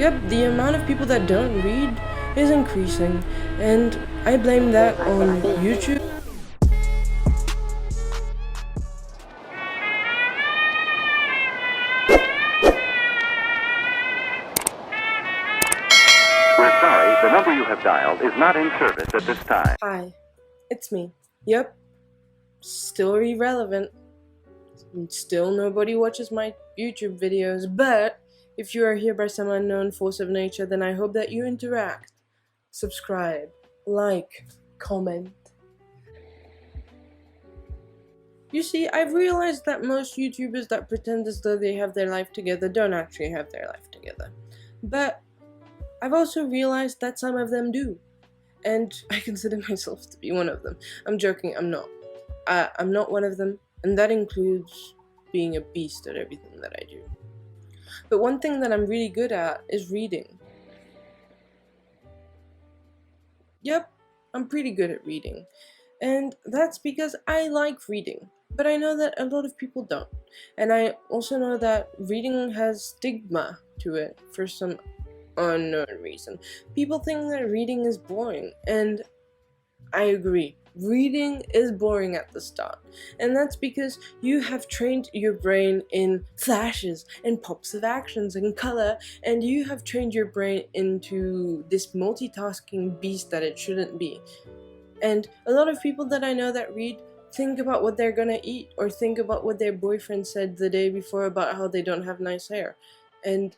Yep, the amount of people that don't read is increasing, and I blame that on YouTube. We're sorry, the number you have dialed is not in service at this time. Hi, it's me. Yep, still irrelevant. Still nobody watches my YouTube videos, but if you are here by some unknown force of nature, then I hope that you interact, subscribe, like, comment. You see, I've realized that most YouTubers that pretend as though they have their life together don't actually have their life together. But I've also realized that some of them do. And I consider myself to be one of them. I'm joking, I'm not. I'm not one of them, and that includes being a beast at everything that I do. But one thing that I'm really good at is reading. Yep, I'm pretty good at reading. And that's because I like reading. But I know that a lot of people don't. And I also know that reading has stigma to it for some unknown reason. People think that reading is boring, and I agree. Reading is boring at the start, and that's because you have trained your brain in flashes and pops of actions and color, and you have trained your brain into this multitasking beast that it shouldn't be. And a lot of people that I know that read think about what they're gonna eat, or think about what their boyfriend said the day before about how they don't have nice hair, and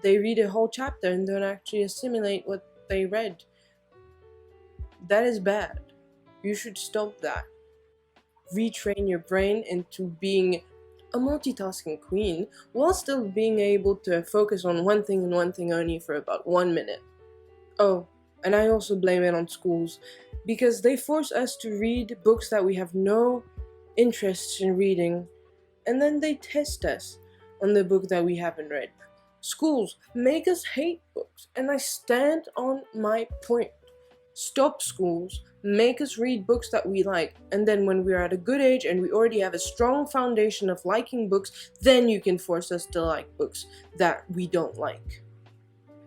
they read a whole chapter and don't actually assimilate what they read. That is bad. You should stop that. Retrain your brain into being a multitasking queen while still being able to focus on one thing and one thing only for about 1 minute. Oh, and I also blame it on schools, because they force us to read books that we have no interest in reading, and then they test us on the book that we haven't read. Schools make us hate books, and I stand on my point. Stop schools, make us read books that we like, and then when we're at a good age and we already have a strong foundation of liking books, then you can force us to like books that we don't like.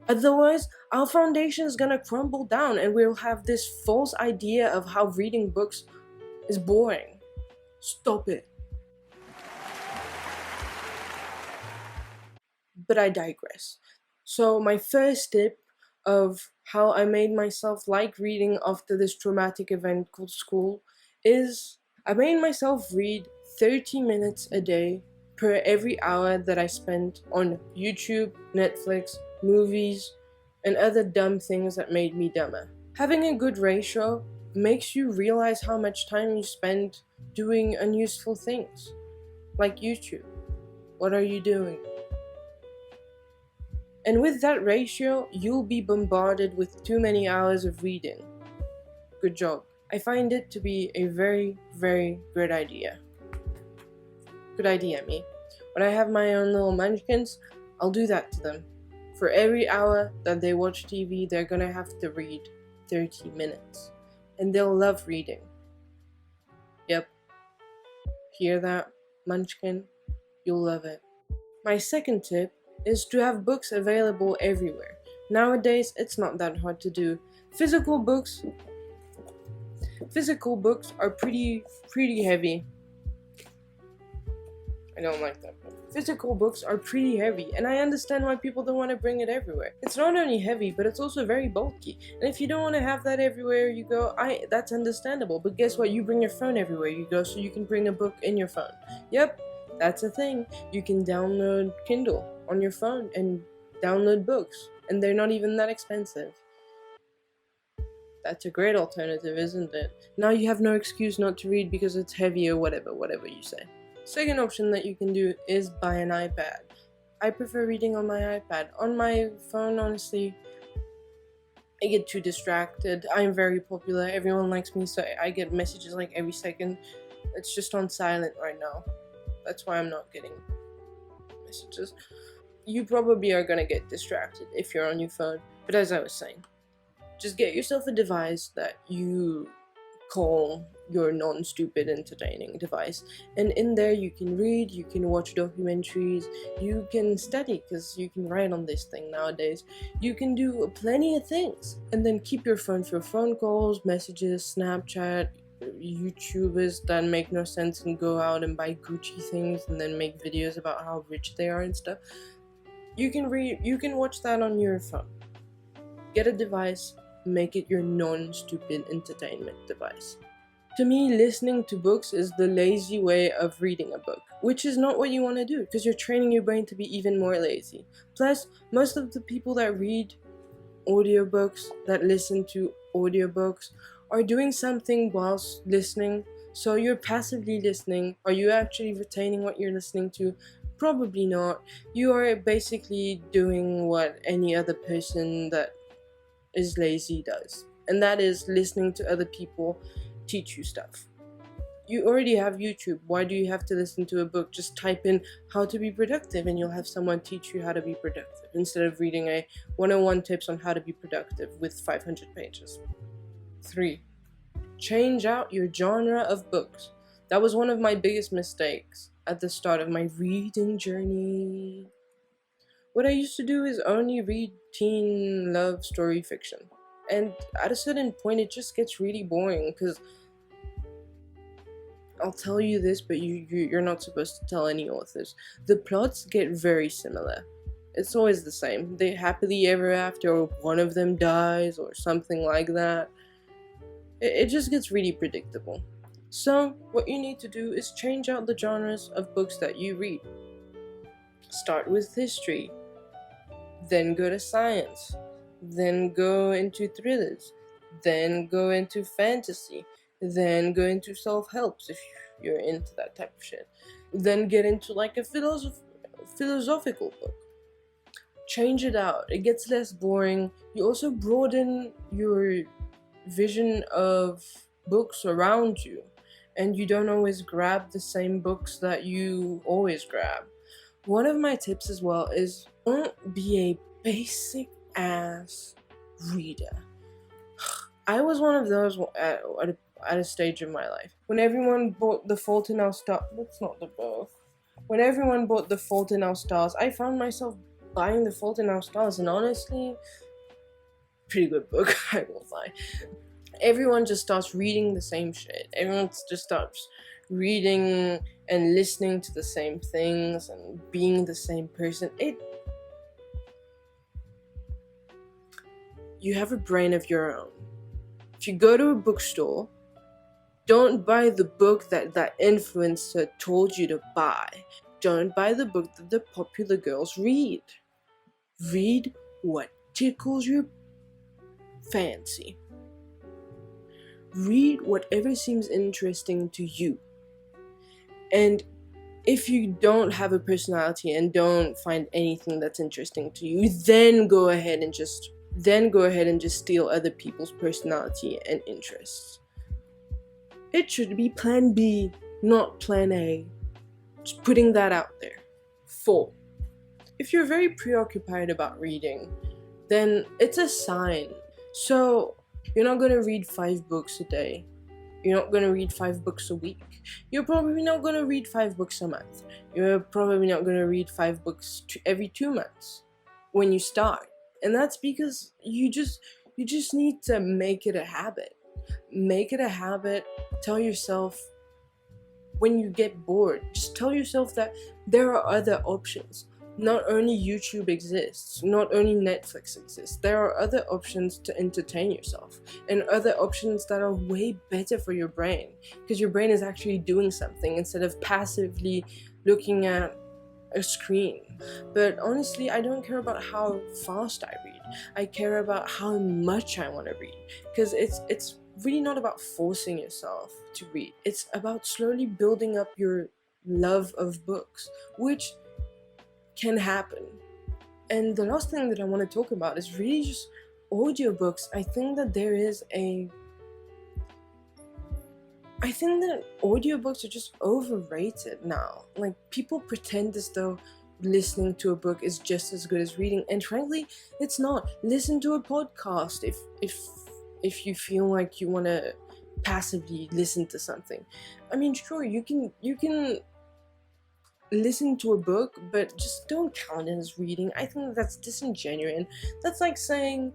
Otherwise, our foundation is gonna crumble down and we'll have this false idea of how reading books is boring. Stop it. But I digress. So my first tip of how I made myself like reading after this traumatic event called school is I made myself read 30 minutes a day per every hour that I spent on YouTube, Netflix, movies, and other dumb things that made me dumber. Having a good ratio makes you realize how much time you spend doing unuseful things, like YouTube. What are you doing? And with that ratio, you'll be bombarded with too many hours of reading. Good job. I find it to be a very, very good idea. Good idea, me. When I have my own little munchkins, I'll do that to them. For every hour that they watch TV, they're gonna have to read 30 minutes. And they'll love reading. Yep. Hear that, munchkin? You'll love it. My second tip is to have books available everywhere. Nowadays, it's not that hard to do. Physical books are pretty heavy. I don't like that book. Physical books are pretty heavy, and I understand why people don't want to bring it everywhere. It's not only heavy, but it's also very bulky. And if you don't want to have that everywhere you go, that's understandable. But guess what? You bring your phone everywhere you go, so you can bring a book in your phone. Yep, that's a thing. You can download Kindle on your phone and download books, and they're not even that expensive. That's a great alternative, isn't it? Now you have no excuse not to read because it's heavy or whatever you say. Second option that you can do is buy an iPad. I prefer reading on my iPad. On my phone, honestly, I get too distracted. I'm very popular. Everyone likes me, so I get messages like every second. It's just on silent right now. That's why I'm not getting messages. You probably are gonna get distracted if you're on your phone. But as I was saying, just get yourself a device that you call your non-stupid entertaining device. And in there you can read, you can watch documentaries, you can study because you can write on this thing nowadays, you can do plenty of things. And then keep your phone for phone calls, messages, Snapchat, YouTubers that make no sense and go out and buy Gucci things and then make videos about how rich they are and stuff. You can watch that on your phone. Get a device, make it your non-stupid entertainment device. To me, listening to books is the lazy way of reading a book, which is not what you want to do because you're training your brain to be even more lazy. Plus, most of the people that read audiobooks, that listen to audiobooks, are doing something whilst listening. So you're passively listening. Are you actually retaining what you're listening to? Probably not. You are basically doing what any other person that is lazy does, and that is listening to other people teach you stuff. You already have YouTube. Why do you have to listen to a book? Just type in how to be productive and you'll have someone teach you how to be productive instead of reading a 101 tips on how to be productive with 500 pages. 3. Change out your genre of books. That was one of my biggest mistakes at the start of my reading journey. What I used to do is only read teen love story fiction. And at a certain point, it just gets really boring because I'll tell you this, but you're not supposed to tell any authors. The plots get very similar. It's always the same. They happily ever after, or one of them dies, or something like that. It just gets really predictable. So, what you need to do is change out the genres of books that you read. Start with history, then go to science, then go into thrillers, then go into fantasy, then go into self-helps if you're into that type of shit, then get into like a philosophical book. Change it out. It gets less boring. You also broaden your vision of books around you, and you don't always grab the same books that you always grab. One of my tips as well is don't be a basic ass reader. I was one of those at a stage in my life. When everyone bought The Fault in Our Stars, that's not the book. When everyone bought The Fault in Our Stars, I found myself buying The Fault in Our Stars, and honestly, pretty good book, I won't lie. Everyone just starts reading the same shit. Everyone just starts reading and listening to the same things and being the same person. You have a brain of your own. If you go to a bookstore, don't buy the book that influencer told you to buy. Don't buy the book that the popular girls read. Read what tickles your fancy. Read whatever seems interesting to you. And if you don't have a personality and don't find anything that's interesting to you, then go ahead and just steal other people's personality and interests. It should be plan B, not plan A. Just putting that out there. 4. If you're very preoccupied about reading, then it's a sign. So, you're not going to read 5 books a day. You're not going to read 5 books a week. You're probably not going to read 5 books a month. You're probably not going to read 5 books every 2 months when you start. And that's because you just need to make it a habit. Make it a habit. Tell yourself when you get bored, just tell yourself that there are other options. Not only YouTube exists, not only Netflix exists, there are other options to entertain yourself and other options that are way better for your brain because your brain is actually doing something instead of passively looking at a screen. But honestly, I don't care about how fast I read. I care about how much I want to read because it's really not about forcing yourself to read. It's about slowly building up your love of books, which can happen. And the last thing that I want to talk about is really just audiobooks. I think that audiobooks are just overrated now. Like, people pretend as though listening to a book is just as good as reading, and frankly, it's not. Listen to a podcast if you feel like you want to passively listen to something. I mean, sure, you can listen to a book, but just don't count it as reading. I think that's disingenuous. That's like saying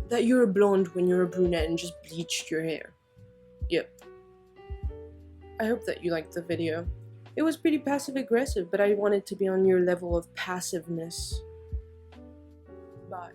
that you're a blonde when you're a brunette and just bleached your hair. Yep. I hope that you liked the video. It was pretty passive aggressive, but I wanted to be on your level of passiveness. Bye.